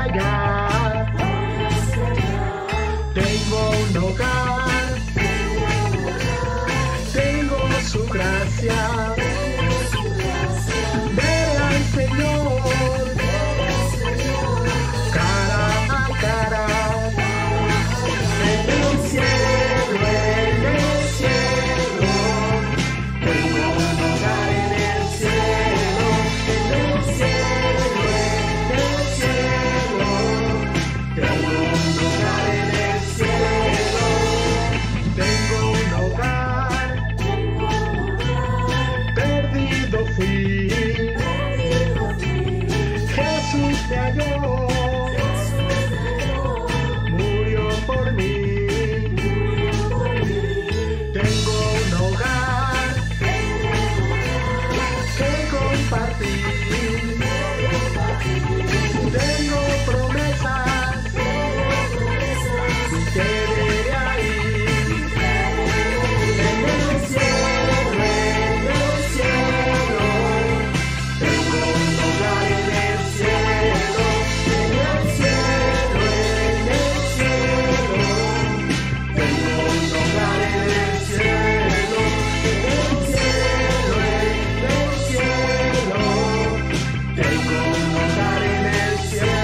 allá. Tengo un hogar, tengo su gracia. Veré al Señor cara a cara. En el cielo, tengo un hogar en el cielo, en el cielo, tengo un hogar en el cielo, tengo un hogar, perdido fui, Jesús me halló, murió por mí. Tengo un hogar que compartir, tengo promesas que veré ahí. En el cielo, tengo un hogar en el cielo, en el cielo, tengo un hogar en el cielo, en el cielo, tengo un hogar en el cielo, en el cielo, tengo un hogar en el cielo, tengo un hogar en el cielo,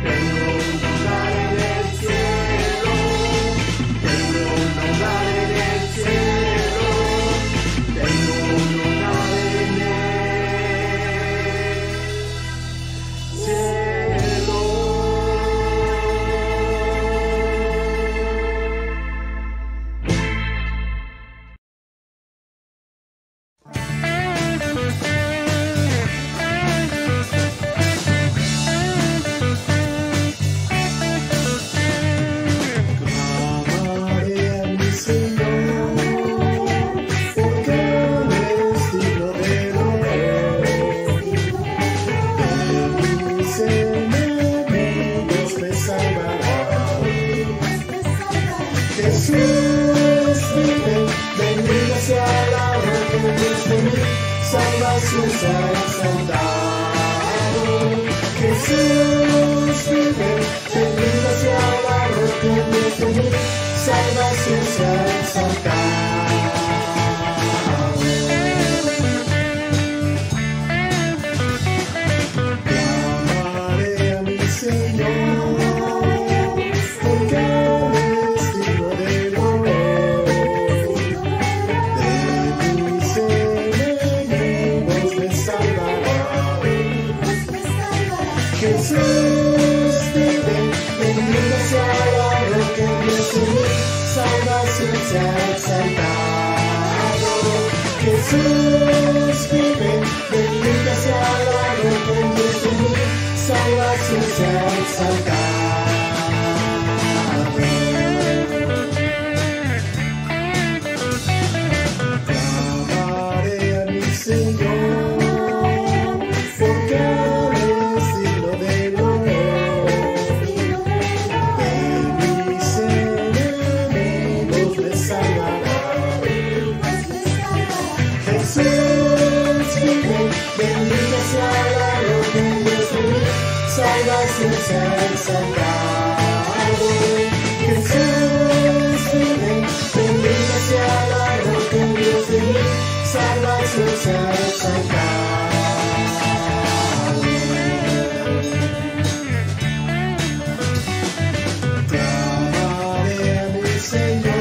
tengo un hogar en el cielo. Amaré a mi Señor, porque Él es digno de honor. De mis enemigos me salvará. Jesús vive, bendito sea la roca de Dios de mí, salvación se ha exaltado. Jesús vive, bendito sea la roca de Dios de mí, salvación se ha exaltado. Clamaré a mi Señor, porque Él es digno de honor. De mis enemigos me salvará. Jesús vive, bendito sea la roca de Dios de mí, salvación se ha exaltado. Jesús vive, bendito sea la roca de Dios de mí, salvación se ha exaltado. Clamaré a mi Señor, porque Él es digno de honor. De mis enemigos me salvará. Jesús vive, bendito sea la roca de Dios de mí, salvación se ha exaltado. Jesús vive, bendito sea la roca de Dios de mí, salvación se ha exaltado. Clamaré a mi Señor.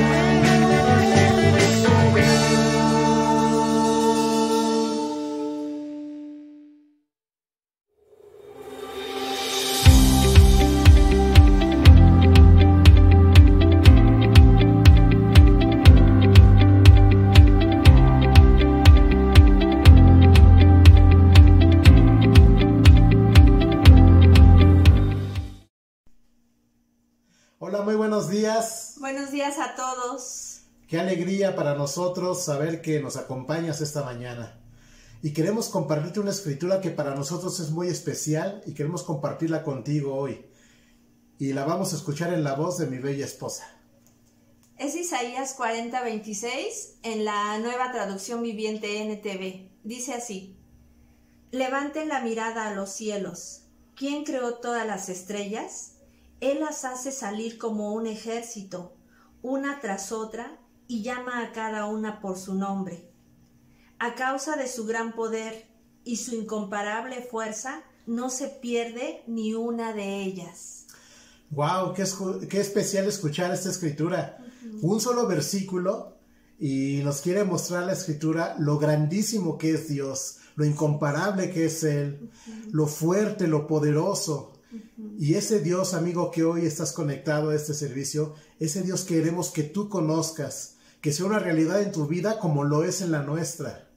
Hola, muy buenos días. Buenos días a todos. Qué alegría para nosotros saber que nos acompañas esta mañana. Y queremos compartirte una escritura que para nosotros es muy especial y queremos compartirla contigo hoy. Y la vamos a escuchar en la voz de mi bella esposa. Es Isaías 40:26 en la Nueva Traducción Viviente NTV. Dice así: levanten la mirada a los cielos. ¿Quién creó todas las estrellas? Él las hace salir como un ejército, una tras otra, y llama a cada una por su nombre. A causa de su gran poder y su incomparable fuerza, no se pierde ni una de ellas. ¡Wow! Qué especial escuchar esta escritura. Un solo versículo y nos quiere mostrar la escritura lo grandísimo que es Dios, lo incomparable que es Él, lo fuerte, lo poderoso. Y ese Dios, amigo, que hoy estás conectado a este servicio, ese Dios queremos que tú conozcas, que sea una realidad en tu vida como lo es en la nuestra.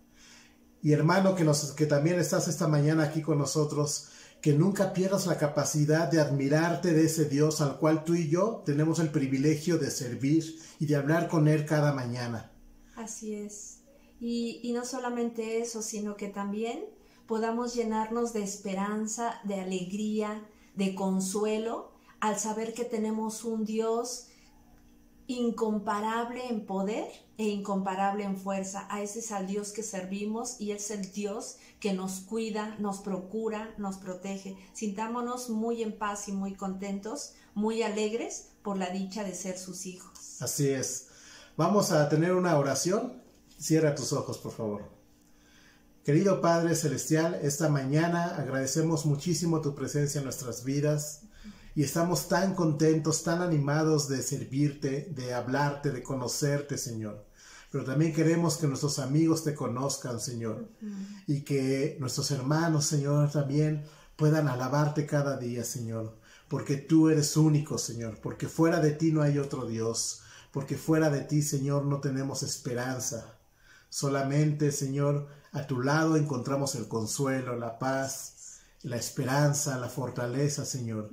Y hermano, que también estás esta mañana aquí con nosotros, que nunca pierdas la capacidad de admirarte de ese Dios al cual tú y yo tenemos el privilegio de servir y de hablar con Él cada mañana. Así es. Y no solamente eso, sino que también podamos llenarnos de esperanza, de alegría, de consuelo, al saber que tenemos un Dios incomparable en poder e incomparable en fuerza. A ese es al Dios que servimos y es el Dios que nos cuida, nos procura, nos protege. Sintámonos muy en paz y muy contentos, muy alegres por la dicha de ser sus hijos. Así es. Vamos a tener una oración. Cierra tus ojos, por favor. Querido Padre Celestial, esta mañana agradecemos muchísimo tu presencia en nuestras vidas y estamos tan contentos, tan animados de servirte, de hablarte, de conocerte, Señor. Pero también queremos que nuestros amigos te conozcan, Señor, y que nuestros hermanos, Señor, también puedan alabarte cada día, Señor, porque tú eres único, Señor, porque fuera de ti no hay otro Dios, porque fuera de ti, Señor, no tenemos esperanza. Solamente, Señor, a tu lado encontramos el consuelo, la paz, la esperanza, la fortaleza, Señor.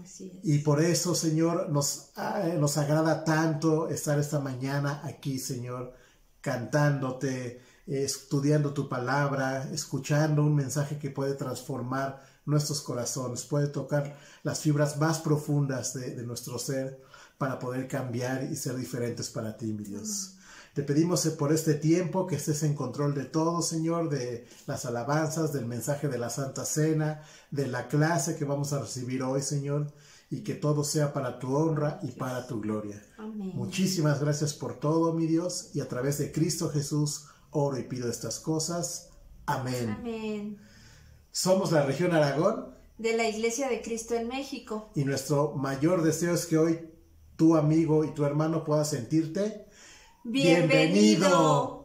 Así es. Y por eso, Señor, nos agrada tanto estar esta mañana aquí, Señor, cantándote, estudiando tu palabra, escuchando un mensaje que puede transformar nuestros corazones, puede tocar las fibras más profundas de nuestro ser para poder cambiar y ser diferentes para ti, mi Dios. Te pedimos por este tiempo que estés en control de todo, Señor, de las alabanzas, del mensaje de la Santa Cena, de la clase que vamos a recibir hoy, Señor, y que todo sea para tu honra y para tu gloria. Amén. Muchísimas gracias por todo, mi Dios, y a través de Cristo Jesús oro y pido estas cosas. Amén. Amén. Somos la región Aragón. De la Iglesia de Cristo en México. Y nuestro mayor deseo es que hoy tu amigo y tu hermano puedas sentirte ¡bienvenido!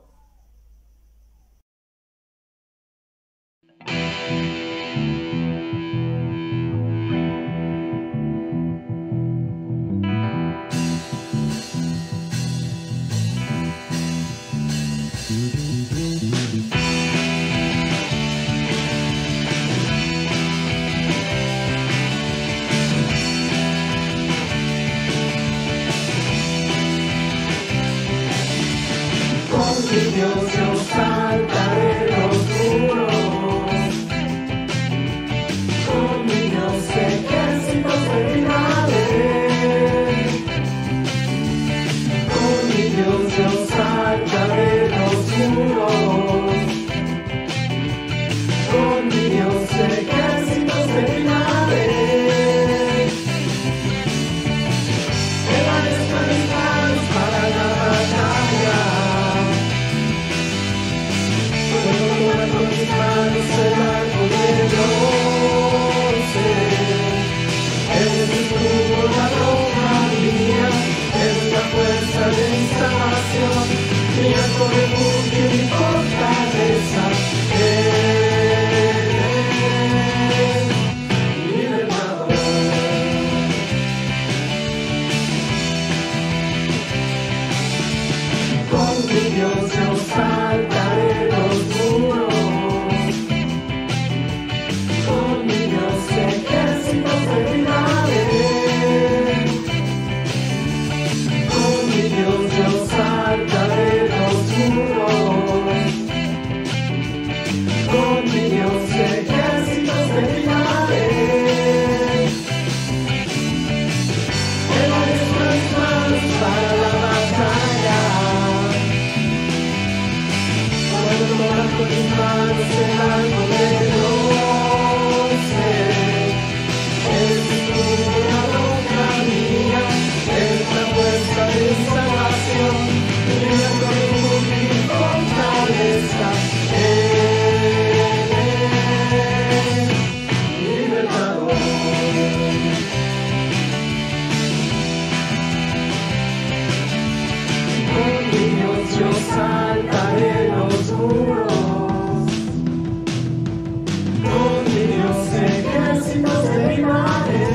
ejércitos derribaré.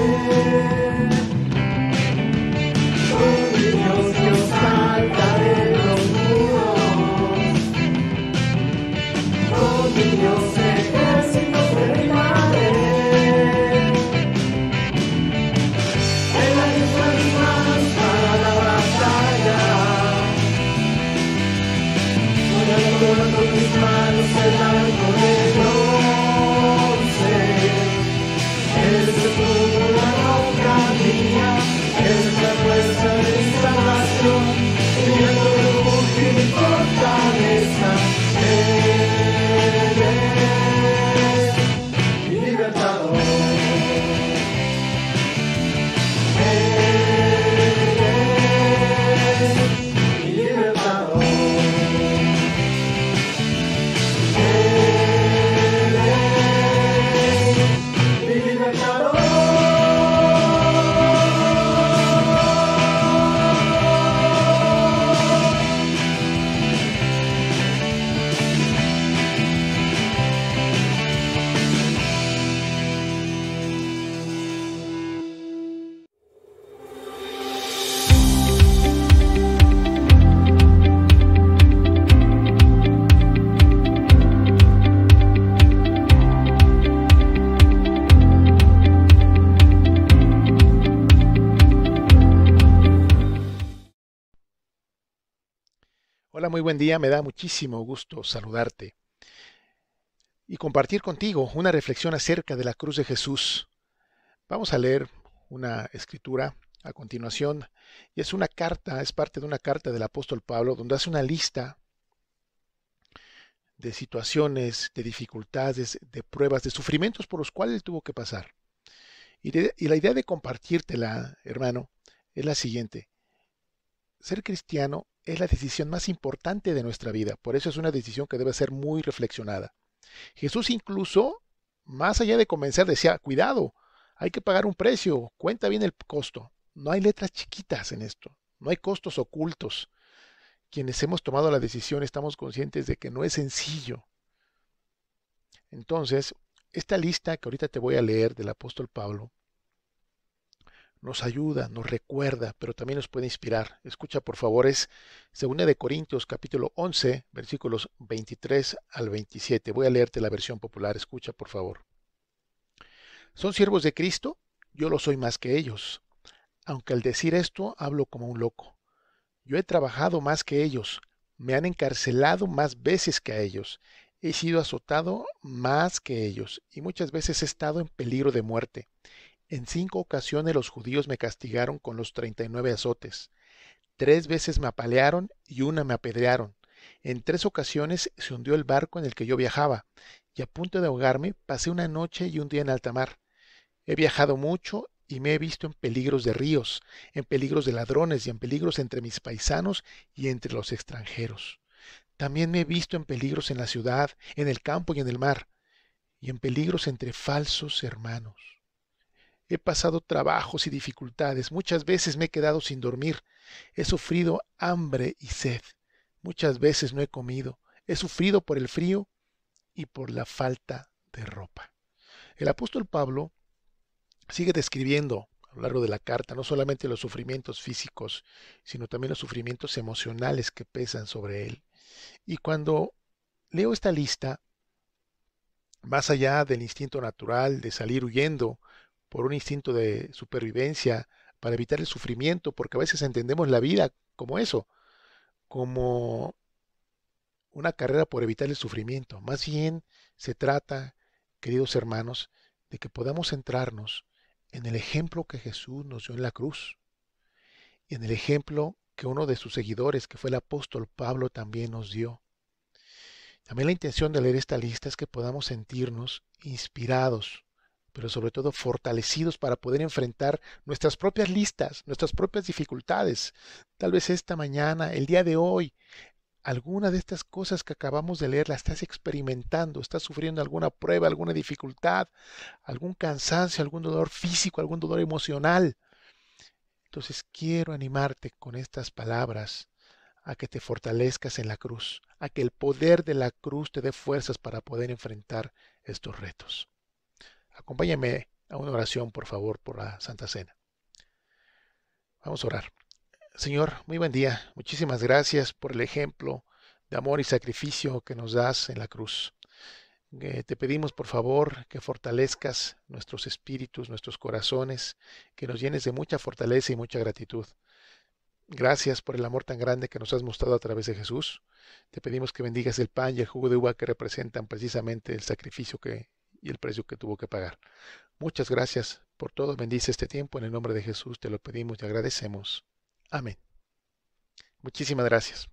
Con mi Dios saltaré los muros. Con mi Dios ejércitos derribaré. Él alienta mis manos para la batalla. Voy adorando con mis manos el arco de bronce. Él es el escudo, la roca mía. Él es la fuerza de mi salvación. Mi alto refugio y mi fortaleza. Él es mi libertador. Mi libertador. Mi libertador. Hola, muy buen día. Me da muchísimo gusto saludarte y compartir contigo una reflexión acerca de la cruz de Jesús. Vamos a leer una escritura a continuación y es una carta, es parte de una carta del apóstol Pablo donde hace una lista de situaciones, de dificultades, de pruebas, de sufrimientos por los cuales él tuvo que pasar. Y la idea de compartírtela, hermano, es la siguiente. Ser cristiano es la decisión más importante de nuestra vida, por eso es una decisión que debe ser muy reflexionada. Jesús incluso, más allá de convencer, decía, cuidado, hay que pagar un precio, cuenta bien el costo. No hay letras chiquitas en esto, no hay costos ocultos. Quienes hemos tomado la decisión estamos conscientes de que no es sencillo. Entonces, esta lista que ahorita te voy a leer del apóstol Pablo, nos ayuda, nos recuerda, pero también nos puede inspirar. Escucha, por favor, es 2 de Corintios, capítulo 11, versículos 23 al 27. Voy a leerte la versión popular. Escucha, por favor. ¿Son siervos de Cristo? Yo lo soy más que ellos. Aunque al decir esto hablo como un loco. Yo he trabajado más que ellos. Me han encarcelado más veces que a ellos. He sido azotado más que ellos y muchas veces he estado en peligro de muerte. En 5 ocasiones los judíos me castigaron con los 39 azotes. 3 veces me apalearon y una me apedrearon. En 3 ocasiones se hundió el barco en el que yo viajaba, y a punto de ahogarme pasé una noche y un día en alta mar. He viajado mucho y me he visto en peligros de ríos, en peligros de ladrones y en peligros entre mis paisanos y entre los extranjeros. También me he visto en peligros en la ciudad, en el campo y en el mar, y en peligros entre falsos hermanos. He pasado trabajos y dificultades, muchas veces me he quedado sin dormir, he sufrido hambre y sed, muchas veces no he comido, he sufrido por el frío y por la falta de ropa. El apóstol Pablo sigue describiendo a lo largo de la carta no solamente los sufrimientos físicos, sino también los sufrimientos emocionales que pesan sobre él. Y cuando leo esta lista, más allá del instinto natural de salir huyendo por un instinto de supervivencia para evitar el sufrimiento, porque a veces entendemos la vida como eso, como una carrera por evitar el sufrimiento. Más bien se trata, queridos hermanos, de que podamos centrarnos en el ejemplo que Jesús nos dio en la cruz y en el ejemplo que uno de sus seguidores, que fue el apóstol Pablo, también nos dio. También la intención de leer esta lista es que podamos sentirnos inspirados, pero sobre todo fortalecidos para poder enfrentar nuestras propias listas, nuestras propias dificultades. Tal vez esta mañana, el día de hoy, alguna de estas cosas que acabamos de leer la estás experimentando, estás sufriendo alguna prueba, alguna dificultad, algún cansancio, algún dolor físico, algún dolor emocional. Entonces quiero animarte con estas palabras a que te fortalezcas en la cruz, a que el poder de la cruz te dé fuerzas para poder enfrentar estos retos. Acompáñame a una oración, por favor, por la Santa Cena. Vamos a orar. Señor, muy buen día. Muchísimas gracias por el ejemplo de amor y sacrificio que nos das en la cruz. Te pedimos, por favor, que fortalezcas nuestros espíritus, nuestros corazones, que nos llenes de mucha fortaleza y mucha gratitud. Gracias por el amor tan grande que nos has mostrado a través de Jesús. Te pedimos que bendigas el pan y el jugo de uva que representan precisamente el sacrificio y el precio que tuvo que pagar. Muchas gracias por todo. Bendice este tiempo. En el nombre de Jesús te lo pedimos y agradecemos. Amén. Muchísimas gracias.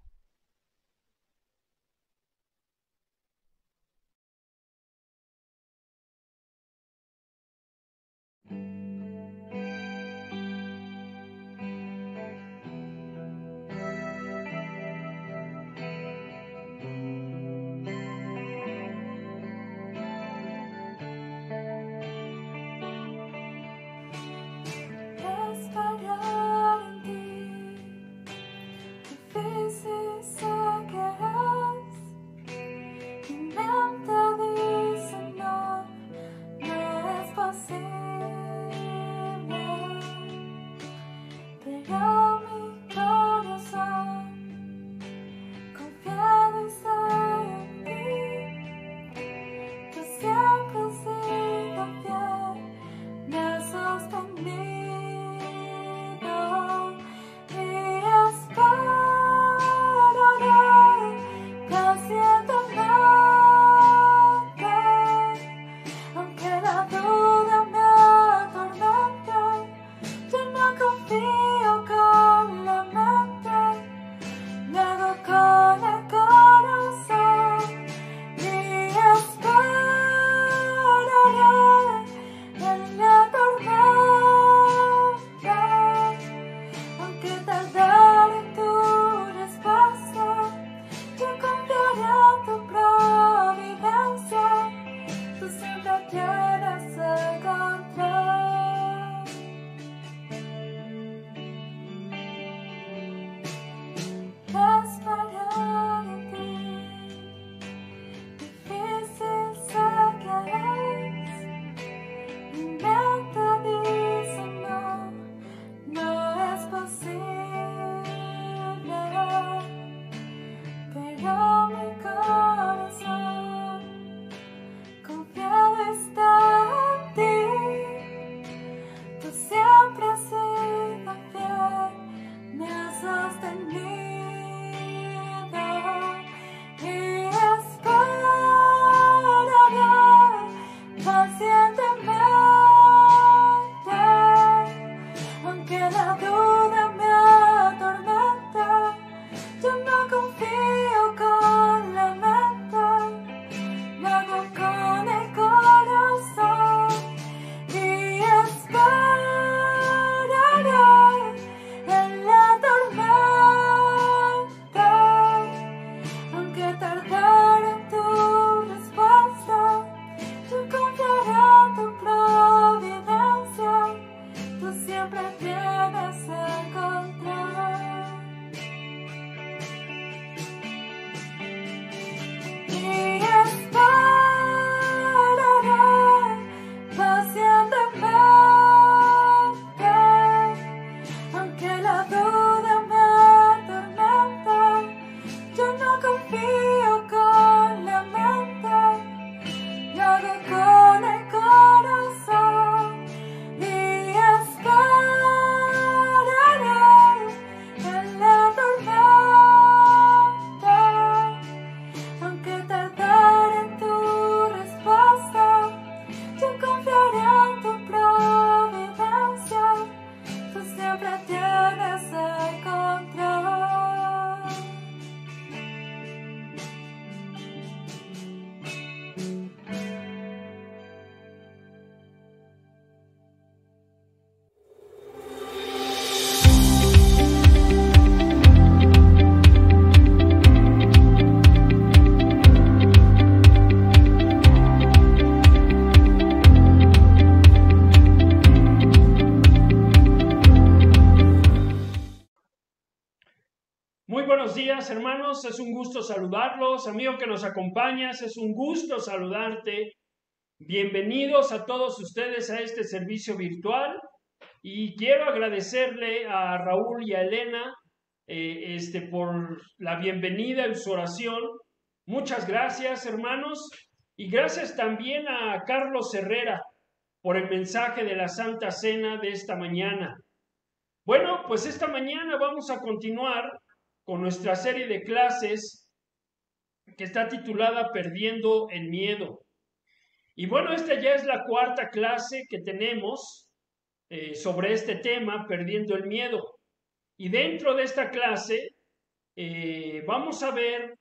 buenos días, hermanos. Es un gusto saludarlos. Amigo que nos acompañas, es un gusto saludarte. Bienvenidos a todos ustedes a este servicio virtual y quiero agradecerle a Raúl y a Elena por la bienvenida en su oración. Muchas gracias, hermanos, y gracias también a Carlos Herrera por el mensaje de la Santa Cena de esta mañana. Bueno, pues esta mañana vamos a continuar con nuestra serie de clases que está titulada Perdiendo el Miedo. Y bueno, esta ya es la cuarta clase que tenemos sobre este tema, Perdiendo el Miedo. Y dentro de esta clase vamos a ver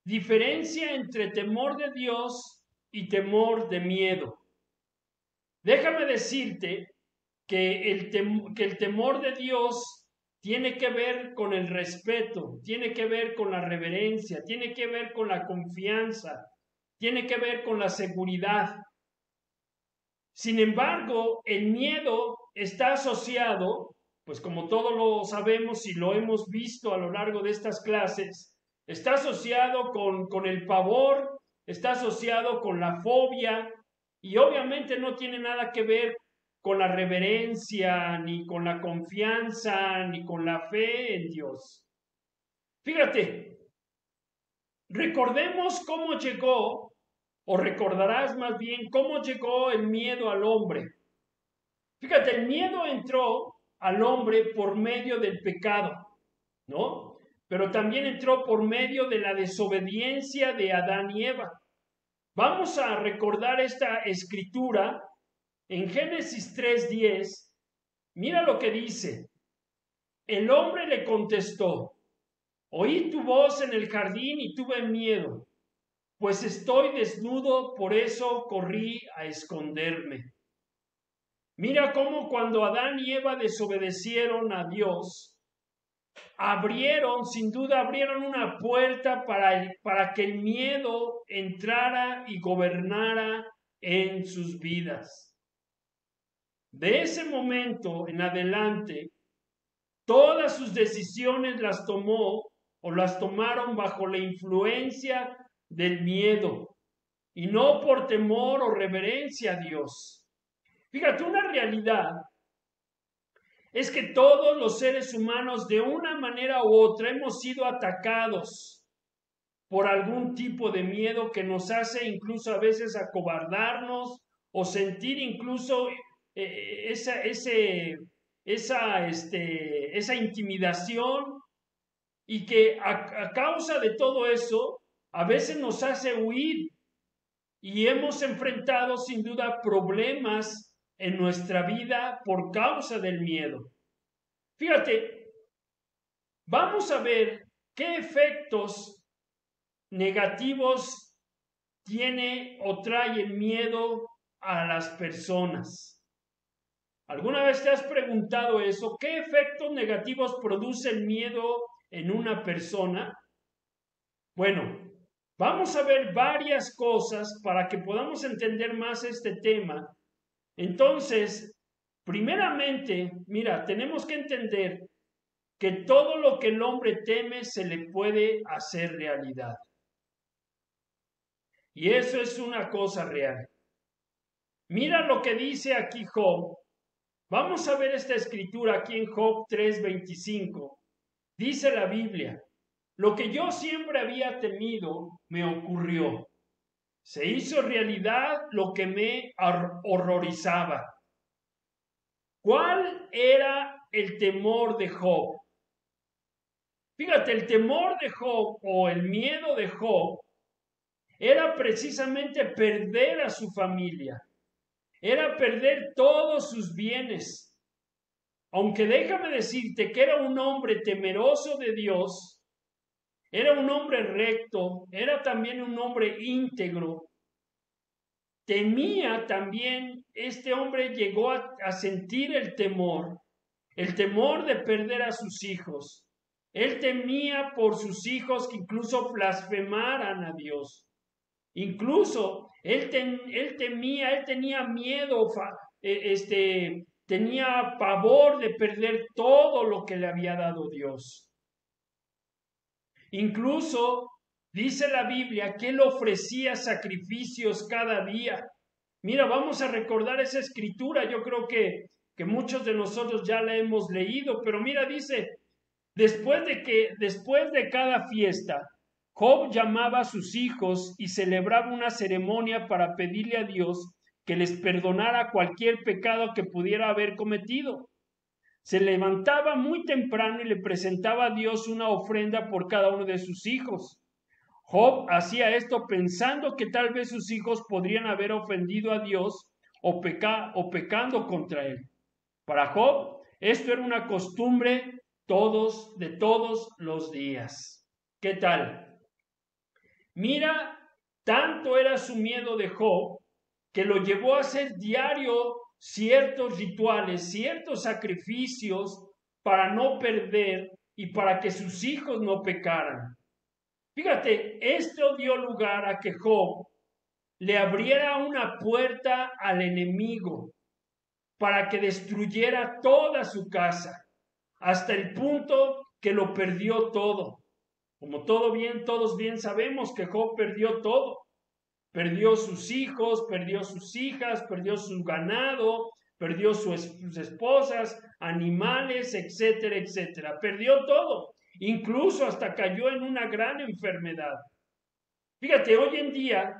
diferencia entre temor de Dios y temor de miedo. Déjame decirte que el temor de Dios tiene que ver con el respeto, tiene que ver con la reverencia, tiene que ver con la confianza, tiene que ver con la seguridad. Sin embargo, el miedo está asociado, pues como todos lo sabemos y lo hemos visto a lo largo de estas clases, está asociado con el pavor, está asociado con la fobia y obviamente no tiene nada que ver con la reverencia, ni con la confianza, ni con la fe en Dios. Fíjate, recordemos cómo llegó, o recordarás más bien cómo llegó el miedo al hombre. Fíjate, el miedo entró al hombre por medio del pecado, ¿no? Pero también entró por medio de la desobediencia de Adán y Eva. Vamos a recordar esta escritura en Génesis 3:10. Mira lo que dice. El hombre le contestó: oí tu voz en el jardín y tuve miedo, pues estoy desnudo, por eso corrí a esconderme. Mira cómo cuando Adán y Eva desobedecieron a Dios, sin duda abrieron una puerta para que el miedo entrara y gobernara en sus vidas. De ese momento en adelante, todas sus decisiones las tomaron bajo la influencia del miedo y no por temor o reverencia a Dios. Fíjate, una realidad es que todos los seres humanos de una manera u otra hemos sido atacados por algún tipo de miedo que nos hace incluso a veces acobardarnos o sentir incluso esa intimidación, y que a causa de todo eso a veces nos hace huir y hemos enfrentado sin duda problemas en nuestra vida por causa del miedo. Fíjate, vamos a ver qué efectos negativos tiene o trae el miedo a las personas. ¿Alguna vez te has preguntado eso? ¿Qué efectos negativos produce el miedo en una persona? Bueno, vamos a ver varias cosas para que podamos entender más este tema. Entonces, primeramente, mira, tenemos que entender que todo lo que el hombre teme se le puede hacer realidad. Y eso es una cosa real. Mira lo que dice aquí Job. Vamos a ver esta escritura aquí en Job 3:25. Dice la Biblia: lo que yo siempre había temido me ocurrió. Se hizo realidad lo que me horrorizaba. ¿Cuál era el temor de Job? Fíjate, el temor de Job o el miedo de Job era precisamente perder a su familia, era perder todos sus bienes. Aunque déjame decirte que era un hombre temeroso de Dios, era un hombre recto, era también un hombre íntegro. Temía también, este hombre llegó a sentir el temor de perder a sus hijos. Él temía por sus hijos que incluso blasfemaran a Dios. Incluso él tenía miedo, tenía pavor de perder todo lo que le había dado Dios. Incluso dice la Biblia que él ofrecía sacrificios cada día. Mira, vamos a recordar esa escritura. Yo creo que muchos de nosotros ya la hemos leído, pero mira, dice, después de cada fiesta, Job llamaba a sus hijos y celebraba una ceremonia para pedirle a Dios que les perdonara cualquier pecado que pudiera haber cometido. Se levantaba muy temprano y le presentaba a Dios una ofrenda por cada uno de sus hijos. Job hacía esto pensando que tal vez sus hijos podrían haber ofendido a Dios o pecando contra él. Para Job, esto era una costumbre de todos los días. ¿Qué tal? Mira, tanto era su miedo de Job que lo llevó a hacer diario ciertos rituales, ciertos sacrificios para no perder y para que sus hijos no pecaran. Fíjate, esto dio lugar a que Job le abriera una puerta al enemigo para que destruyera toda su casa, hasta el punto que lo perdió todo. Como todos bien sabemos que Job perdió todo. Perdió sus hijos, perdió sus hijas, perdió su ganado, perdió sus esposas, animales, etcétera, etcétera. Perdió todo. Incluso hasta cayó en una gran enfermedad. Fíjate, hoy en día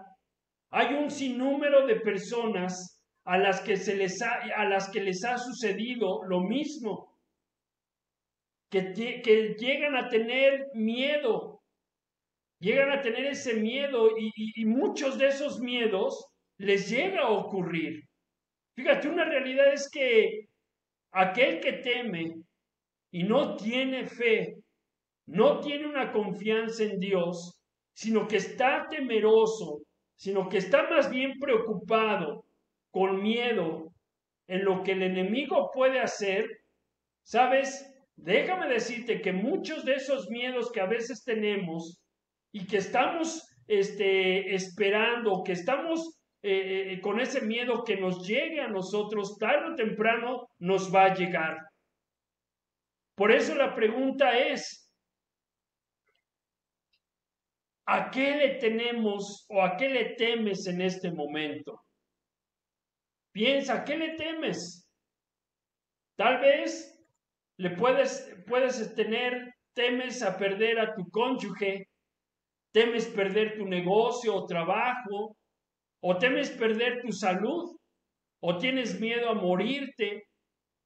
hay un sinnúmero de personas a las que les ha sucedido lo mismo, que llegan a tener miedo, llegan a tener ese miedo y muchos de esos miedos les llega a ocurrir. Fíjate, una realidad es que aquel que teme y no tiene fe, no tiene una confianza en Dios, sino que está temeroso, sino que está más bien preocupado, con miedo en lo que el enemigo puede hacer, ¿sabes? Déjame decirte que muchos de esos miedos que a veces tenemos y que estamos esperando, que estamos con ese miedo que nos llegue a nosotros, tarde o temprano nos va a llegar. Por eso la pregunta es, ¿a qué le tenemos o a qué le temes en este momento? Piensa, ¿a qué le temes? Tal vez temes a perder a tu cónyuge, temes perder tu negocio o trabajo, o temes perder tu salud, o tienes miedo a morirte,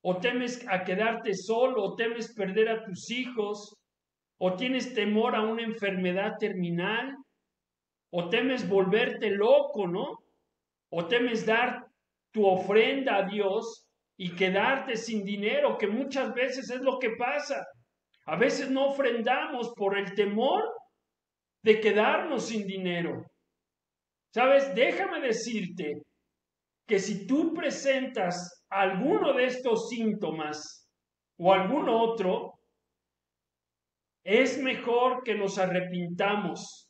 o temes a quedarte solo, o temes perder a tus hijos, o tienes temor a una enfermedad terminal, o temes volverte loco, ¿no? O temes dar tu ofrenda a Dios y quedarte sin dinero, que muchas veces es lo que pasa. A veces no ofrendamos por el temor de quedarnos sin dinero. ¿Sabes? Déjame decirte que si tú presentas alguno de estos síntomas o algún otro, es mejor que nos arrepintamos,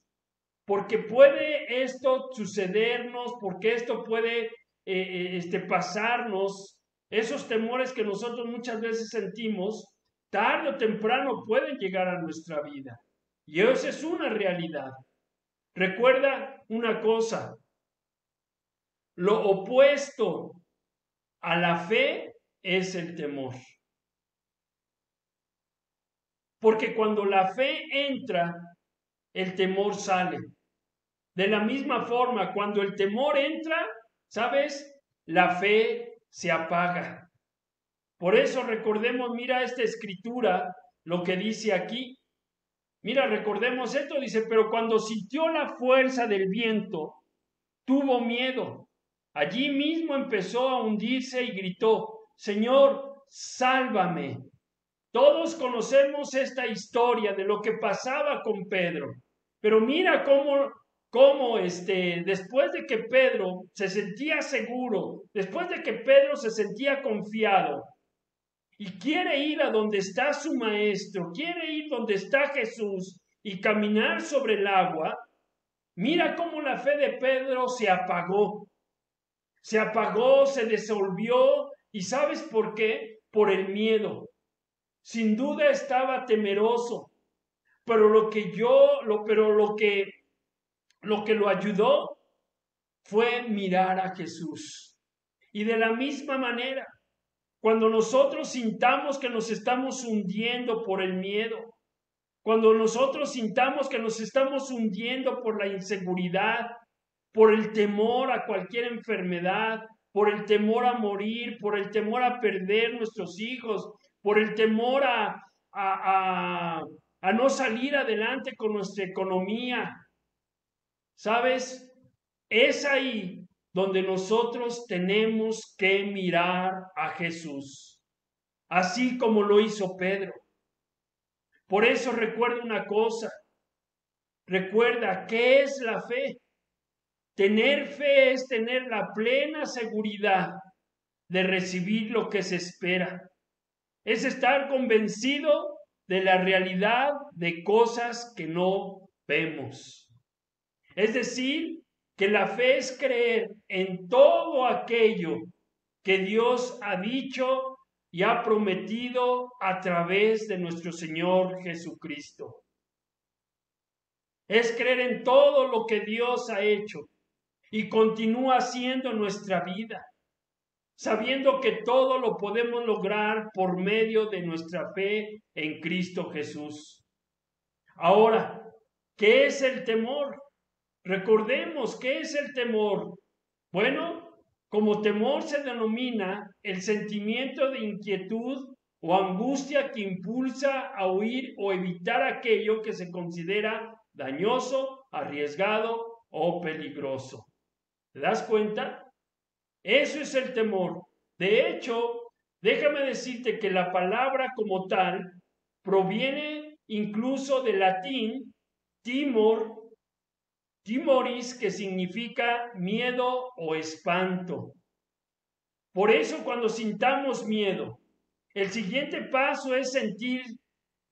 porque puede esto sucedernos, porque esto puede pasarnos, esos temores que nosotros muchas veces sentimos, tarde o temprano pueden llegar a nuestra vida. Y eso es una realidad. Recuerda una cosa, lo opuesto a la fe es el temor. Porque cuando la fe entra, el temor sale. De la misma forma, cuando el temor entra, ¿sabes? La fe se apaga. Por eso recordemos, mira esta escritura, lo que dice aquí. Mira, recordemos esto, dice, pero cuando sintió la fuerza del viento, tuvo miedo. Allí mismo empezó a hundirse y gritó, Señor, sálvame. Todos conocemos esta historia de lo que pasaba con Pedro. Pero mira cómo después de que Pedro se sentía seguro, después de que Pedro se sentía confiado y quiere ir a donde está su maestro, quiere ir donde está Jesús y caminar sobre el agua, mira cómo la fe de Pedro se apagó, se disolvió. ¿Y sabes por qué? Por el miedo. Sin duda estaba temeroso, pero lo que lo ayudó fue mirar a Jesús. Y de la misma manera, cuando nosotros sintamos que nos estamos hundiendo por el miedo, cuando nosotros sintamos que nos estamos hundiendo por la inseguridad, por el temor a cualquier enfermedad, por el temor a morir, por el temor a perder nuestros hijos, por el temor a no salir adelante con nuestra economía, ¿sabes? Es ahí donde nosotros tenemos que mirar a Jesús, así como lo hizo Pedro. Por eso recuerda una cosa, recuerda, ¿qué es la fe? Tener fe es tener la plena seguridad de recibir lo que se espera. Es estar convencido de la realidad de cosas que no vemos. Es decir, que la fe es creer en todo aquello que Dios ha dicho y ha prometido a través de nuestro Señor Jesucristo. Es creer en todo lo que Dios ha hecho y continúa haciendo en nuestra vida, sabiendo que todo lo podemos lograr por medio de nuestra fe en Cristo Jesús. Ahora, ¿qué es el temor? Recordemos, ¿qué es el temor? Bueno, como temor se denomina el sentimiento de inquietud o angustia que impulsa a huir o evitar aquello que se considera dañoso, arriesgado o peligroso. ¿Te das cuenta? Eso es el temor. De hecho, déjame decirte que la palabra como tal proviene incluso del latín timoris, que significa miedo o espanto. Por eso cuando sintamos miedo, el siguiente paso es sentir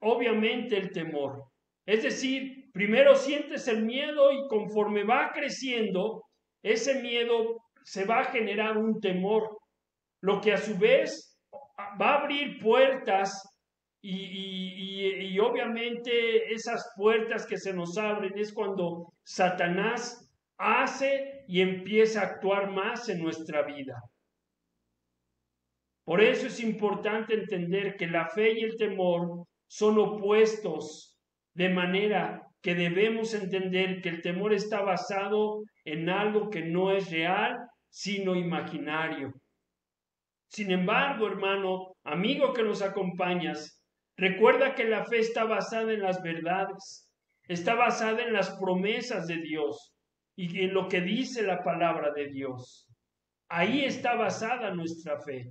obviamente el temor. Es decir, primero sientes el miedo y conforme va creciendo, ese miedo se va a generar un temor, lo que a su vez va a abrir puertas y obviamente esas puertas que se nos abren es cuando Satanás hace y empieza a actuar más en nuestra vida. Por eso es importante entender que la fe y el temor son opuestos, de manera que debemos entender que el temor está basado en algo que no es real, sino imaginario. Sin embargo, hermano, amigo que nos acompañas, recuerda que la fe está basada en las verdades, está basada en las promesas de Dios y en lo que dice la palabra de Dios. Ahí está basada nuestra fe.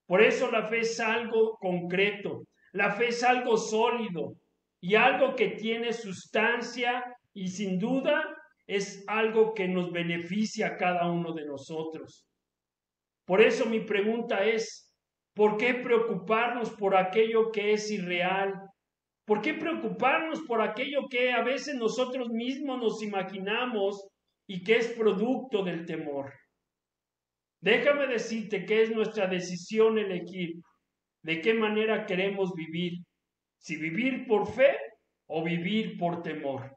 Por eso la fe es algo concreto, la fe es algo sólido y algo que tiene sustancia y sin duda es algo que nos beneficia a cada uno de nosotros. Por eso mi pregunta es, ¿por qué preocuparnos por aquello que es irreal? ¿Por qué preocuparnos por aquello que a veces nosotros mismos nos imaginamos y que es producto del temor? Déjame decirte que es nuestra decisión elegir de qué manera queremos vivir, si vivir por fe o vivir por temor.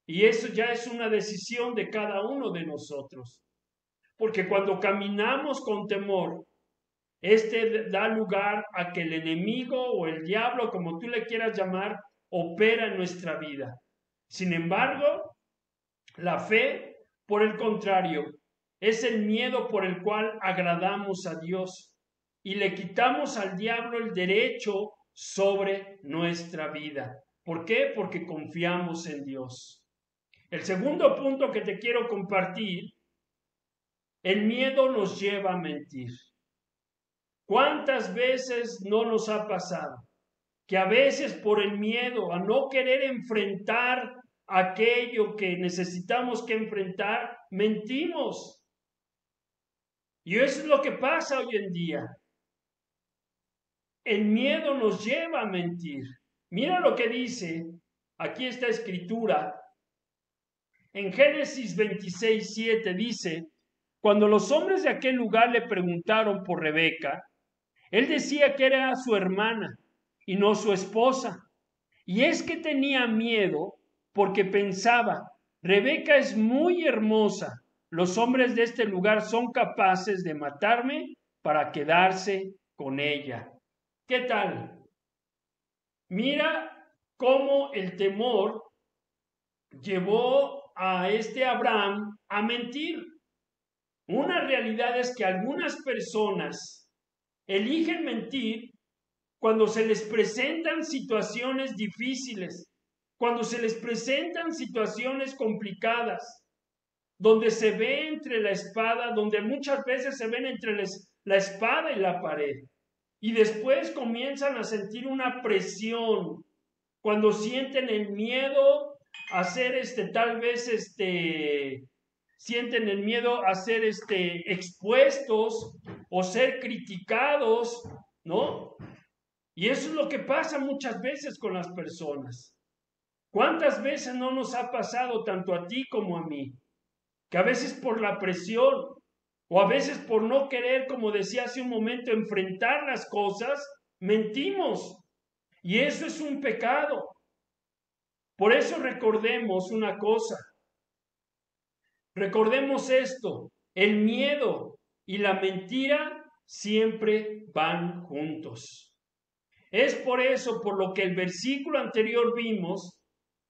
Y eso ya es una decisión de cada uno de nosotros. Porque cuando caminamos con temor, este da lugar a que el enemigo o el diablo, como tú le quieras llamar, opera en nuestra vida. Sin embargo, la fe, por el contrario, es el miedo por el cual agradamos a Dios y le quitamos al diablo el derecho sobre nuestra vida. ¿Por qué? Porque confiamos en Dios. El segundo punto que te quiero compartir, el miedo nos lleva a mentir. ¿Cuántas veces no nos ha pasado que a veces por el miedo a no querer enfrentar aquello que necesitamos que enfrentar, mentimos? Y eso es lo que pasa hoy en día. El miedo nos lleva a mentir. Mira lo que dice aquí esta escritura. En Génesis 26:7 dice: cuando los hombres de aquel lugar le preguntaron por Rebeca, él decía que era su hermana y no su esposa. Y es que tenía miedo porque pensaba, Rebeca es muy hermosa los hombres de este lugar son capaces de matarme para quedarse con ella. ¿Qué tal? Mira cómo el temor llevó a este Abraham a mentir. Una realidad es que algunas personas eligen mentir cuando se les presentan situaciones difíciles, cuando se les presentan situaciones complicadas, donde se ve entre la espada, donde muchas veces se ven entre la espada y la pared. Y después comienzan a sentir una presión, cuando sienten el miedo a ser tal vez sienten el miedo a ser expuestos o ser criticados, ¿no? Y eso es lo que pasa muchas veces con las personas. ¿Cuántas veces no nos ha pasado tanto a ti como a mí? Que a veces por la presión o a veces por no querer, como decía hace un momento, enfrentar las cosas, mentimos. Y eso es un pecado. Por eso recordemos una cosa. Recordemos esto. El miedo y la mentira siempre van juntos. Es por eso, por lo que el versículo anterior vimos,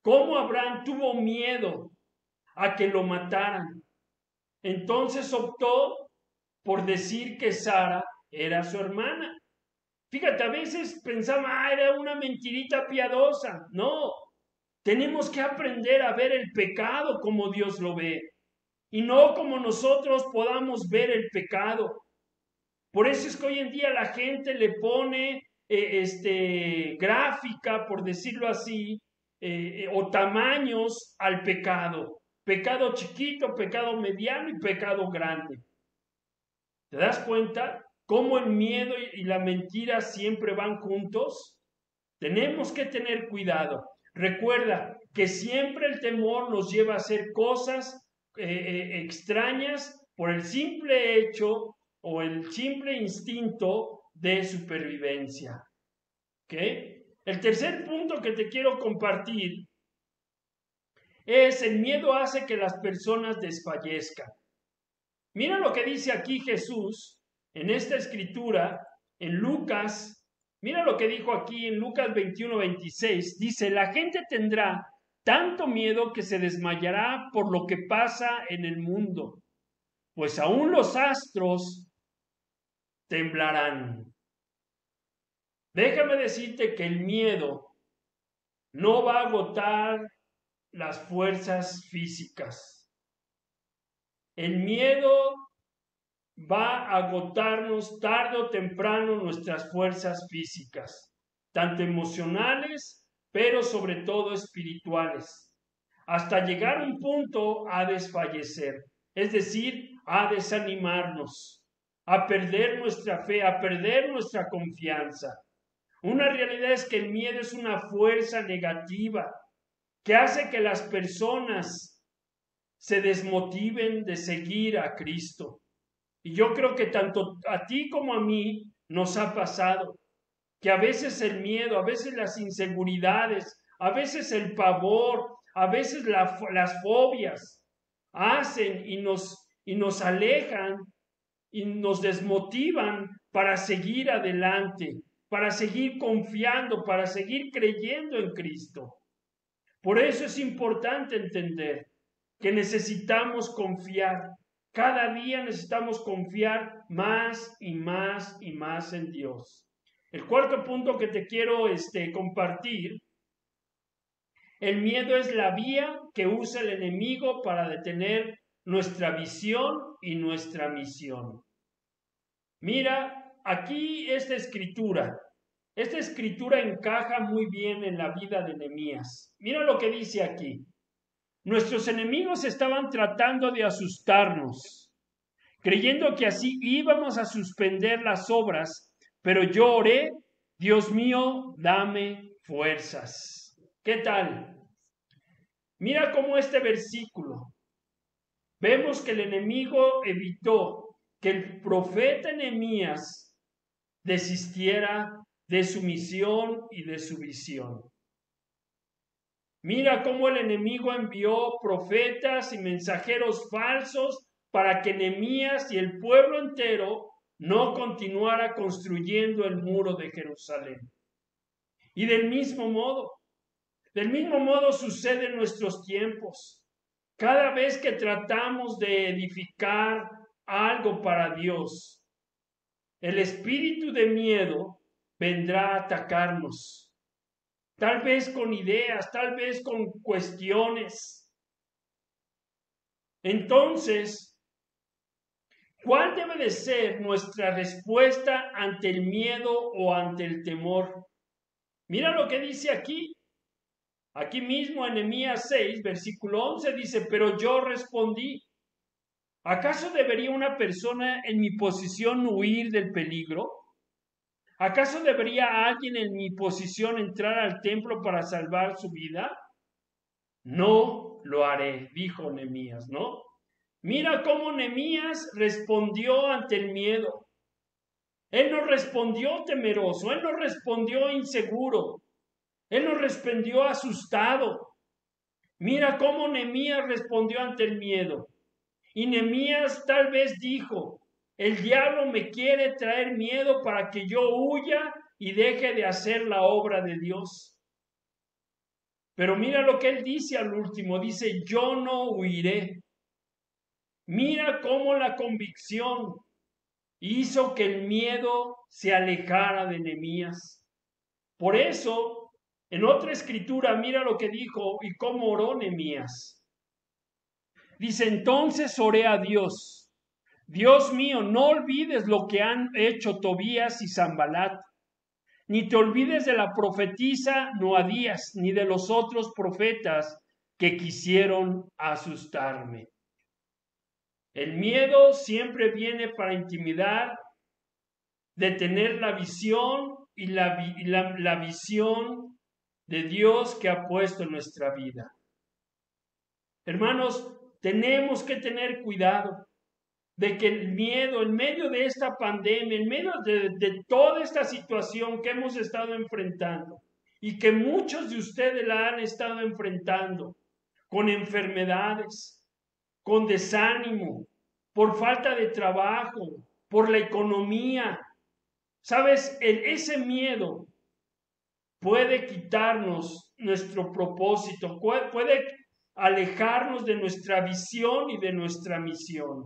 cómo Abraham tuvo miedo a que lo mataran. Entonces optó por decir que Sara era su hermana. Fíjate, a veces pensaba, era una mentirita piadosa. No, tenemos que aprender a ver el pecado como Dios lo ve y no como nosotros podamos ver el pecado. Por eso es que hoy en día la gente le pone gráfica, por decirlo así, o tamaños al pecado. Pecado chiquito, pecado mediano y pecado grande. ¿Te das cuenta cómo el miedo y la mentira siempre van juntos? Tenemos que tener cuidado. Recuerda que siempre el temor nos lleva a hacer cosas extrañas por el simple hecho o el simple instinto de supervivencia. ¿Ok? El tercer punto que te quiero compartir es: el miedo hace que las personas desfallezcan. Mira lo que dice aquí Jesús en esta escritura, en Lucas. Mira lo que dijo aquí en Lucas 21:26. Dice: la gente tendrá tanto miedo que se desmayará por lo que pasa en el mundo, pues aún los astros temblarán. Déjame decirte que el miedo no va a agotar las fuerzas físicas. El miedo va a agotarnos tarde o temprano nuestras fuerzas físicas, tanto emocionales, pero sobre todo espirituales, hasta llegar a un punto a desfallecer, es decir, a desanimarnos, a perder nuestra fe, a perder nuestra confianza. Una realidad es que el miedo es una fuerza negativa que hace que las personas se desmotiven de seguir a Cristo. Y yo creo que tanto a ti como a mí nos ha pasado que a veces el miedo, a veces las inseguridades, a veces el pavor, a veces las fobias hacen y nos alejan y nos desmotivan para seguir adelante, para seguir confiando, para seguir creyendo en Cristo. Por eso es importante entender que necesitamos confiar. Cada día necesitamos confiar más y más y más en Dios. El cuarto punto que te quiero compartir: el miedo es la vía que usa el enemigo para detener nuestra visión y nuestra misión. Mira, aquí esta escritura encaja muy bien en la vida de Nehemías. Mira lo que dice aquí. Nuestros enemigos estaban tratando de asustarnos, creyendo que así íbamos a suspender las obras, pero yo oré: Dios mío, dame fuerzas. ¿Qué tal? Mira cómo este versículo, vemos que el enemigo evitó que el profeta Nehemías desistiera de su misión y de su visión. Mira cómo el enemigo envió profetas y mensajeros falsos para que Nehemías y el pueblo entero no continuara construyendo el muro de Jerusalén. Y del mismo modo sucede en nuestros tiempos. Cada vez que tratamos de edificar algo para Dios, el espíritu de miedo vendrá a atacarnos. Tal vez con ideas, tal vez con cuestiones. Entonces, ¿cuál debe de ser nuestra respuesta ante el miedo o ante el temor? Mira lo que dice aquí. Aquí mismo en Nehemías 6, versículo 11 dice, pero yo respondí, ¿acaso debería una persona en mi posición huir del peligro? ¿Acaso debería alguien en mi posición entrar al templo para salvar su vida? No lo haré, dijo Nehemías, ¿no? Mira cómo Nehemías respondió ante el miedo. Él no respondió temeroso, él no respondió inseguro, él no respondió asustado. Mira cómo Nehemías respondió ante el miedo. Y Nehemías tal vez dijo, el diablo me quiere traer miedo para que yo huya y deje de hacer la obra de Dios. Pero mira lo que él dice al último, dice, yo no huiré. Mira cómo la convicción hizo que el miedo se alejara de Nehemías. Por eso, en otra escritura, mira lo que dijo y cómo oró Nehemías. Dice, entonces oré a Dios. Dios mío, no olvides lo que han hecho Tobías y Sanbalat, ni te olvides de la profetisa Noadías, ni de los otros profetas que quisieron asustarme. El miedo siempre viene para intimidar, detener la visión y la visión de Dios que ha puesto en nuestra vida. Hermanos, tenemos que tener cuidado de que el miedo, en medio de esta pandemia, en medio de toda esta situación que hemos estado enfrentando y que muchos de ustedes la han estado enfrentando con enfermedades, con desánimo, por falta de trabajo, por la economía. ¿Sabes? Ese miedo puede quitarnos nuestro propósito, puede alejarnos de nuestra visión y de nuestra misión.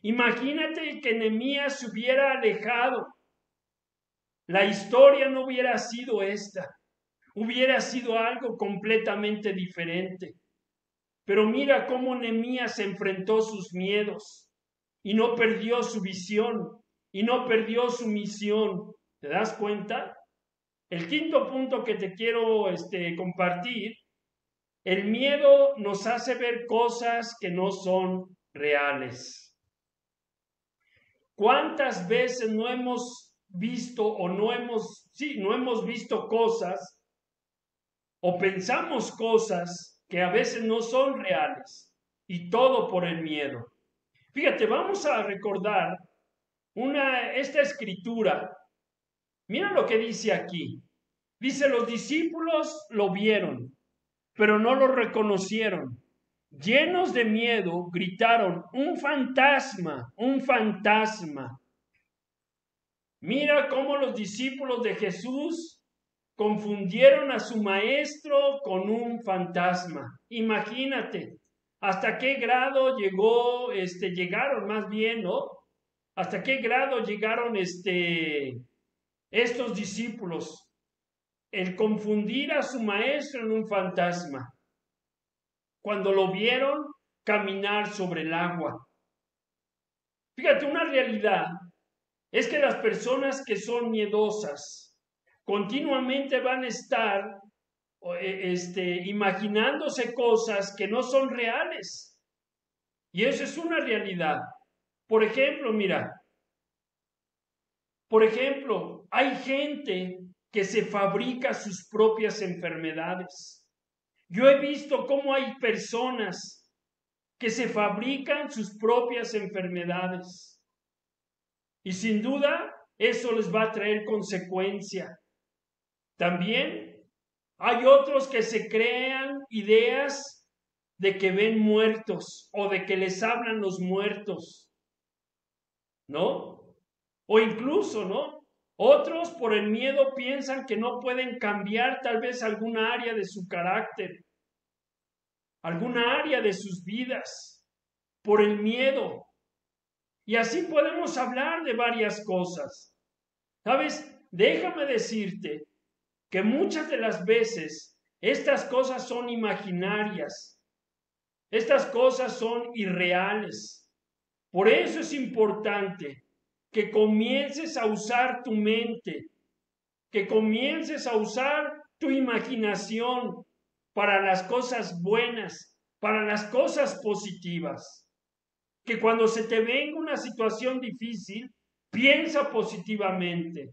Imagínate que Nehemías se hubiera alejado. La historia no hubiera sido esta. Hubiera sido algo completamente diferente. Pero mira cómo Nehemías enfrentó sus miedos y no perdió su visión y no perdió su misión. ¿Te das cuenta? El quinto punto que te quiero compartir, el miedo nos hace ver cosas que no son reales. ¿Cuántas veces no hemos visto o no hemos visto cosas o pensamos cosas que a veces no son reales y todo por el miedo? Fíjate, vamos a recordar esta escritura. Mira lo que dice aquí. Dice, los discípulos lo vieron, pero no lo reconocieron. Llenos de miedo, gritaron, ¡un fantasma! ¡Un fantasma! Mira cómo los discípulos de Jesús confundieron a su maestro con un fantasma. Imagínate, hasta qué grado llegaron más bien, ¿no? Hasta qué grado llegaron estos discípulos, el confundir a su maestro en un fantasma, cuando lo vieron caminar sobre el agua. Fíjate, una realidad es que las personas que son miedosas continuamente van a estar imaginándose cosas que no son reales. Y eso es una realidad. Por ejemplo, hay gente que se fabrica sus propias enfermedades. Yo he visto cómo hay personas que se fabrican sus propias enfermedades. Y sin duda, eso les va a traer consecuencia. También hay otros que se crean ideas de que ven muertos o de que les hablan los muertos, ¿no? O incluso, ¿no? Otros por el miedo piensan que no pueden cambiar tal vez alguna área de su carácter, alguna área de sus vidas, por el miedo. Y así podemos hablar de varias cosas. ¿Sabes? Déjame decirte que muchas de las veces estas cosas son imaginarias, estas cosas son irreales. Por eso es importante que comiences a usar tu mente, que comiences a usar tu imaginación para las cosas buenas, para las cosas positivas. Que cuando se te venga una situación difícil, piensa positivamente.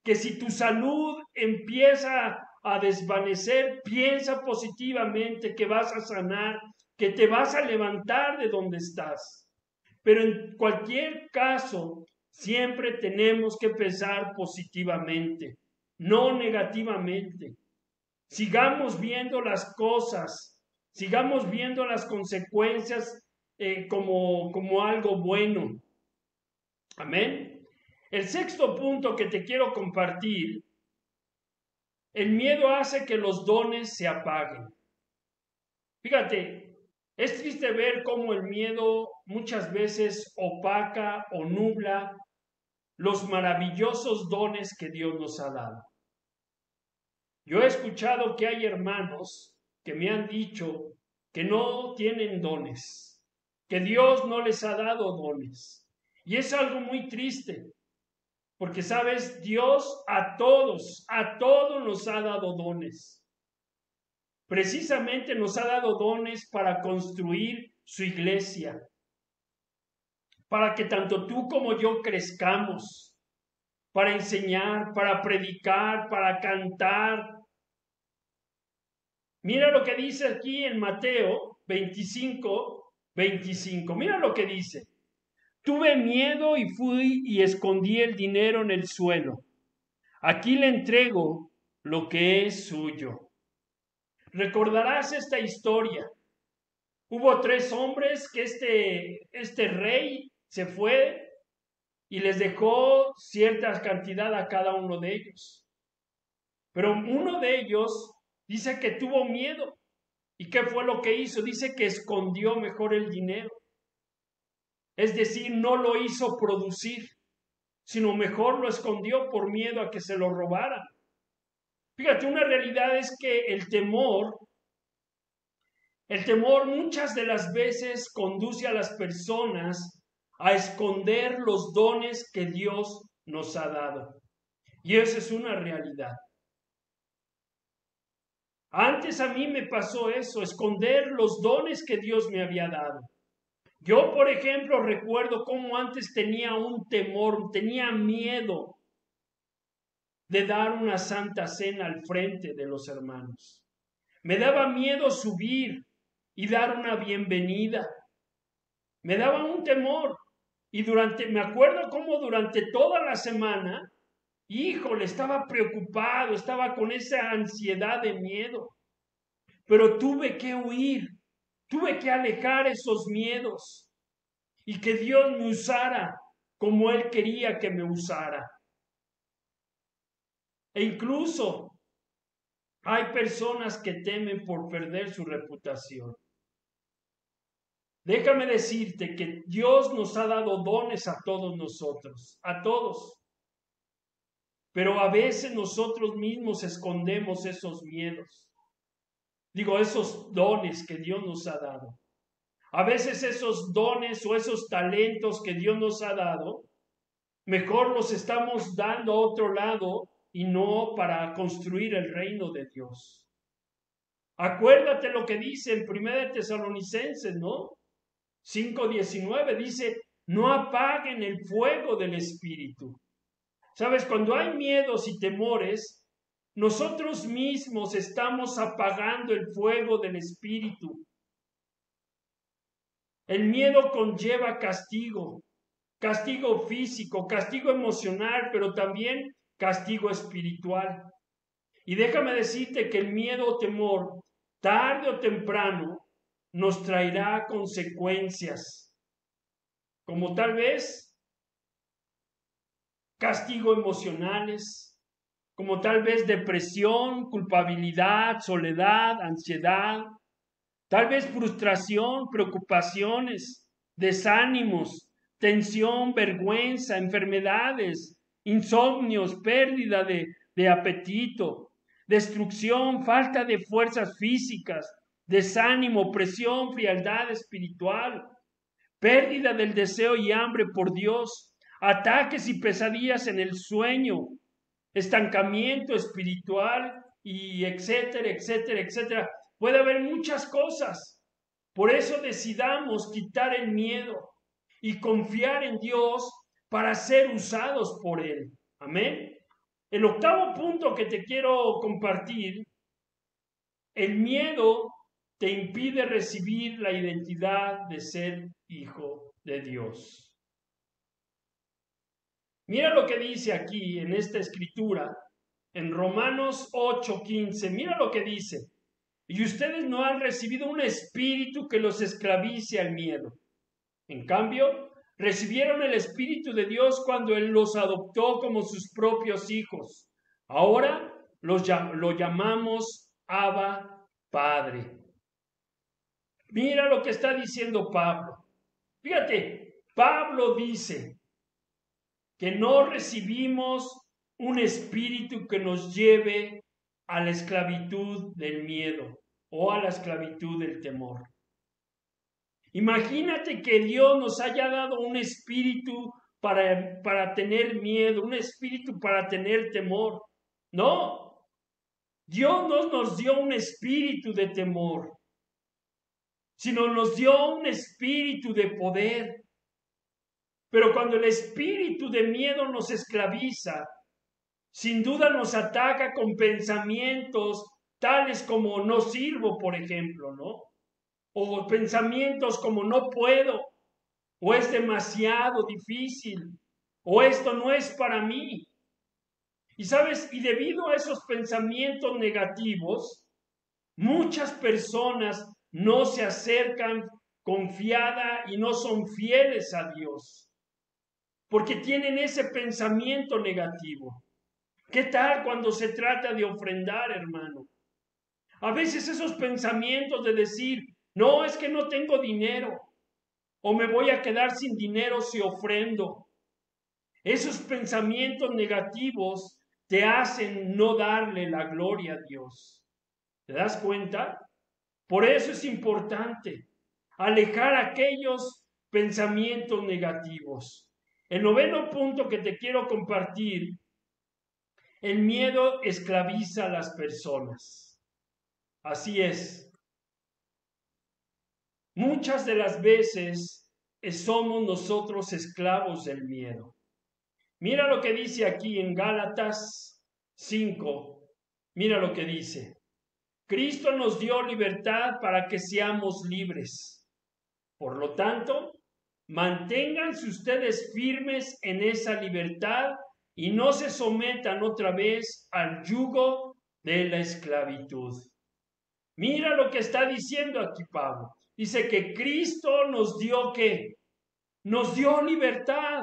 Que si tu salud empieza a desvanecer, piensa positivamente que vas a sanar, que te vas a levantar de donde estás. Pero en cualquier caso, siempre tenemos que pensar positivamente, no negativamente. Sigamos viendo las cosas, sigamos viendo las consecuencias como algo bueno. Amén. El sexto punto que te quiero compartir: el miedo hace que los dones se apaguen. Fíjate, es triste ver cómo el miedo muchas veces opaca o nubla los maravillosos dones que Dios nos ha dado. Yo he escuchado que hay hermanos que me han dicho que no tienen dones, que Dios no les ha dado dones. Y es algo muy triste, porque sabes, Dios a todos nos ha dado dones. Precisamente nos ha dado dones para construir su iglesia, para que tanto tú como yo crezcamos, para enseñar, para predicar, para cantar. Mira lo que dice aquí en Mateo 25:25. Mira lo que dice. Tuve miedo y fui y escondí el dinero en el suelo. Aquí le entrego lo que es suyo. Recordarás esta historia. Hubo 3 hombres que este rey se fue y les dejó cierta cantidad a cada uno de ellos. Pero uno de ellos dice que tuvo miedo. ¿Y qué fue lo que hizo? Dice que escondió mejor el dinero. Es decir, no lo hizo producir, sino mejor lo escondió por miedo a que se lo robaran. Fíjate, una realidad es que el temor muchas de las veces conduce a las personas a esconder los dones que Dios nos ha dado. Y esa es una realidad. Antes a mí me pasó eso, esconder los dones que Dios me había dado. Yo, por ejemplo, recuerdo cómo antes tenía un temor, tenía miedo de dar una santa cena al frente de los hermanos. Me daba miedo subir y dar una bienvenida. Me daba un temor. Y me acuerdo cómo durante toda la semana, híjole, estaba preocupado, estaba con esa ansiedad de miedo. Pero tuve que huir, tuve que alejar esos miedos y que Dios me usara como Él quería que me usara. E incluso hay personas que temen por perder su reputación. Déjame decirte que Dios nos ha dado dones a todos nosotros, a todos. Pero a veces nosotros mismos escondemos esos miedos. Digo, esos dones que Dios nos ha dado. A veces esos dones o esos talentos que Dios nos ha dado, mejor los estamos dando a otro lado y no para construir el reino de Dios. Acuérdate lo que dice en 1 Tesalonicenses, ¿no? 5:19 dice, no apaguen el fuego del Espíritu. ¿Sabes? Cuando hay miedos y temores, nosotros mismos estamos apagando el fuego del Espíritu. El miedo conlleva castigo, castigo físico, castigo emocional, pero también castigo espiritual. Y déjame decirte que el miedo o temor, tarde o temprano, nos traerá consecuencias, como tal vez castigo emocionales, como tal vez depresión, culpabilidad, soledad, ansiedad, tal vez frustración, preocupaciones, desánimos, tensión, vergüenza, enfermedades, insomnios, pérdida de apetito, destrucción, falta de fuerzas físicas, desánimo, presión, frialdad espiritual, pérdida del deseo y hambre por Dios, ataques y pesadillas en el sueño, estancamiento espiritual y etcétera, etcétera, etcétera. Puede haber muchas cosas. Por eso decidamos quitar el miedo y confiar en Dios para ser usados por Él. Amén. El octavo punto que te quiero compartir, el miedo te impide recibir la identidad de ser hijo de Dios. Mira lo que dice aquí en esta escritura, en Romanos 8:15, mira lo que dice. Y ustedes no han recibido un espíritu que los esclavice al miedo. En cambio, recibieron el Espíritu de Dios cuando Él los adoptó como sus propios hijos. Ahora lo llamamos Abba Padre. Mira lo que está diciendo Pablo. Fíjate, Pablo dice que no recibimos un espíritu que nos lleve a la esclavitud del miedo o a la esclavitud del temor. Imagínate que Dios nos haya dado un espíritu para tener miedo, un espíritu para tener temor. No, Dios no nos dio un espíritu de temor, sino nos dio un espíritu de poder. Pero cuando el espíritu de miedo nos esclaviza, sin duda nos ataca con pensamientos tales como no sirvo, por ejemplo, ¿no? O pensamientos como no puedo, o es demasiado difícil, o esto no es para mí. Y sabes, y debido a esos pensamientos negativos, muchas personas no se acercan confiada y no son fieles a Dios, porque tienen ese pensamiento negativo. ¿Qué tal cuando se trata de ofrendar, hermano? A veces esos pensamientos de decir, no, es que no tengo dinero, o me voy a quedar sin dinero si ofrendo. Esos pensamientos negativos te hacen no darle la gloria a Dios. ¿Te das cuenta? Por eso es importante alejar aquellos pensamientos negativos. El noveno punto que te quiero compartir, el miedo esclaviza a las personas. Así es. Muchas de las veces somos nosotros esclavos del miedo. Mira lo que dice aquí en Gálatas 5. Mira lo que dice. Cristo nos dio libertad para que seamos libres. Por lo tanto, manténganse ustedes firmes en esa libertad y no se sometan otra vez al yugo de la esclavitud. Mira lo que está diciendo aquí Pablo. Dice que Cristo nos dio ¿qué? Nos dio libertad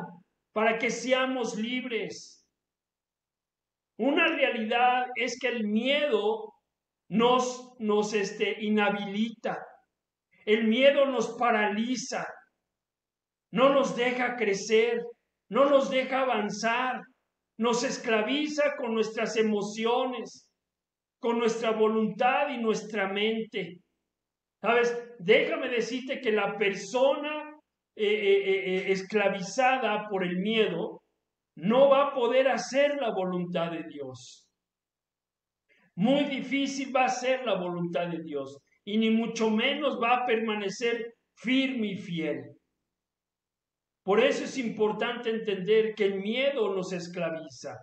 para que seamos libres. Una realidad es que el miedo nos inhabilita. El miedo nos paraliza. No nos deja crecer. No nos deja avanzar. Nos esclaviza con nuestras emociones, con nuestra voluntad y nuestra mente. ¿Sabes? Déjame decirte que la persona esclavizada por el miedo no va a poder hacer la voluntad de Dios. Muy difícil va a ser la voluntad de Dios y ni mucho menos va a permanecer firme y fiel. Por eso es importante entender que el miedo nos esclaviza.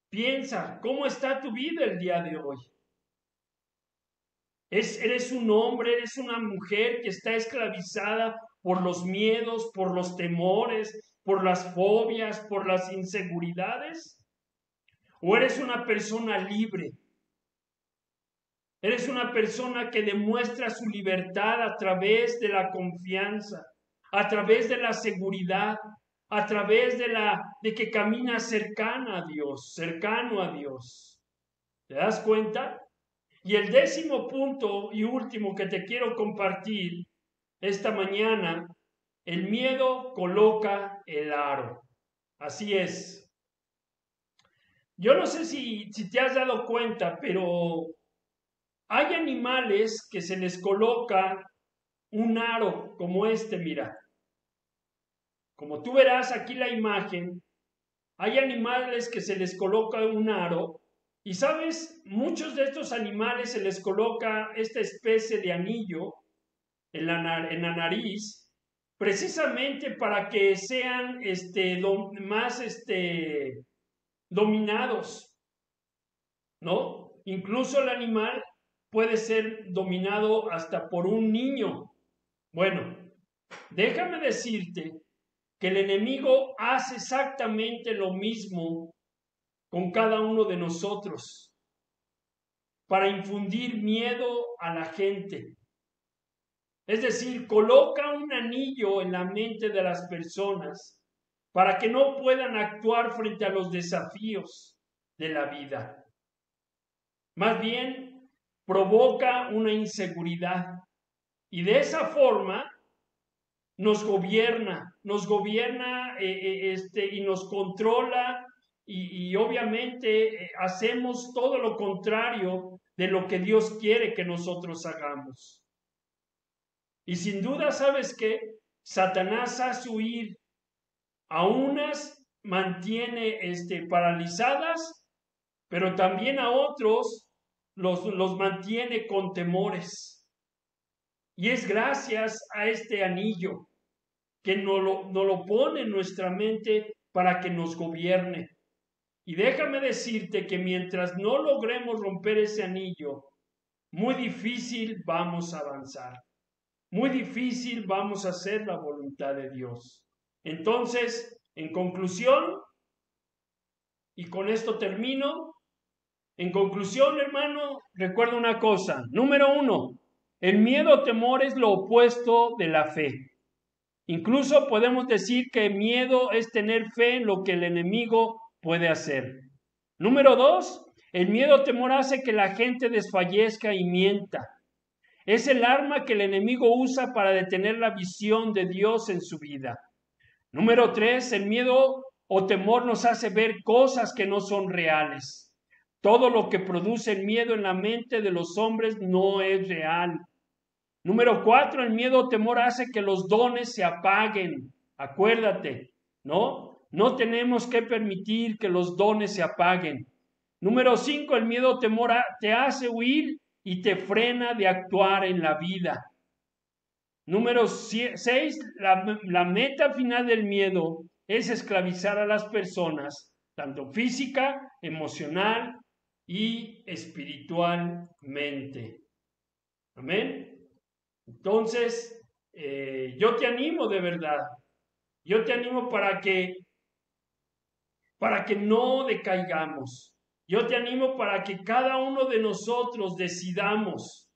Piensa, ¿cómo está tu vida el día de hoy? Eres un hombre, eres una mujer que está esclavizada por los miedos, por los temores, por las fobias, por las inseguridades. ¿O eres una persona libre? Eres una persona que demuestra su libertad a través de la confianza, a través de la seguridad, a través de que caminas cercano a Dios. ¿Te das cuenta? Y el 10º punto y último que te quiero compartir esta mañana, el miedo coloca el aro. Así es. Yo no sé si te has dado cuenta, pero hay animales que se les coloca un aro como este, mira. Como tú verás aquí la imagen, hay animales que se les coloca un aro y, ¿sabes? Muchos de estos animales se les coloca esta especie de anillo en la nariz, precisamente para que sean más dominados, ¿no? Incluso el animal puede ser dominado hasta por un niño. Bueno, déjame decirte que el enemigo hace exactamente lo mismo con cada uno de nosotros para infundir miedo a la gente. Es decir, coloca un anillo en la mente de las personas para que no puedan actuar frente a los desafíos de la vida. Más bien, provoca una inseguridad y de esa forma nos gobierna y nos controla y obviamente hacemos todo lo contrario de lo que Dios quiere que nosotros hagamos. Y sin duda, ¿sabes qué? Satanás hace huir, a unas mantiene paralizadas, pero también a otros los mantiene con temores. Y es gracias a este anillo que nos lo pone en nuestra mente para que nos gobierne. Y déjame decirte que mientras no logremos romper ese anillo, muy difícil vamos a avanzar. Muy difícil vamos a hacer la voluntad de Dios. Entonces, en conclusión, y con esto termino, en conclusión, hermano, recuerda una cosa. Número 1, el miedo o temor es lo opuesto de la fe. Incluso podemos decir que miedo es tener fe en lo que el enemigo puede hacer. Número 2, el miedo o temor hace que la gente desfallezca y mienta. Es el arma que el enemigo usa para detener la visión de Dios en su vida. Número 3, el miedo o temor nos hace ver cosas que no son reales. Todo lo que produce el miedo en la mente de los hombres no es real. Número 4, el miedo o temor hace que los dones se apaguen. Acuérdate, ¿no? No tenemos que permitir que los dones se apaguen. Número 5, el miedo o temor te hace huir y te frena de actuar en la vida. Número 6, la meta final del miedo es esclavizar a las personas, tanto física, emocional y espiritualmente. Amén. Entonces, yo te animo de verdad. Yo te animo para que no decaigamos. Yo te animo para que cada uno de nosotros decidamos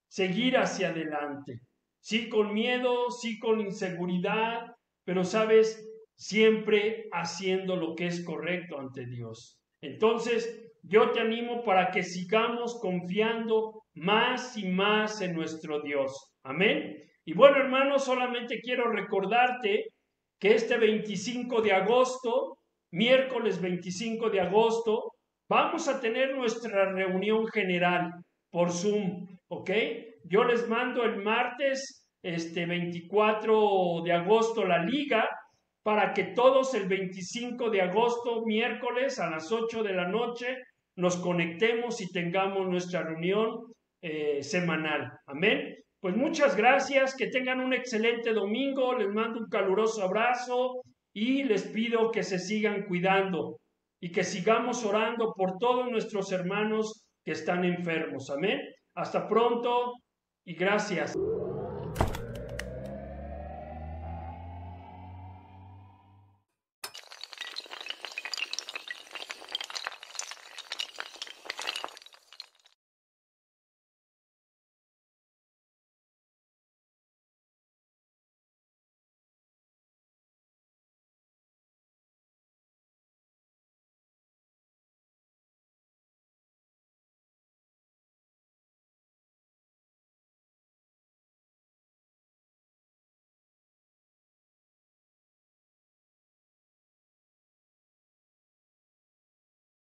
seguir hacia adelante. Sí con miedo, sí con inseguridad, pero sabes, siempre haciendo lo que es correcto ante Dios. Entonces, yo te animo para que sigamos confiando más y más en nuestro Dios. Amén. Y bueno, hermanos, solamente quiero recordarte que este 25 de agosto, miércoles 25 de agosto, vamos a tener nuestra reunión general por Zoom, ¿ok? Yo les mando el martes 24 de agosto la liga para que todos el 25 de agosto, miércoles a las 8 de la noche, nos conectemos y tengamos nuestra reunión semanal. Amén. Pues muchas gracias, que tengan un excelente domingo, les mando un caluroso abrazo y les pido que se sigan cuidando y que sigamos orando por todos nuestros hermanos que están enfermos. Amén. Hasta pronto y gracias.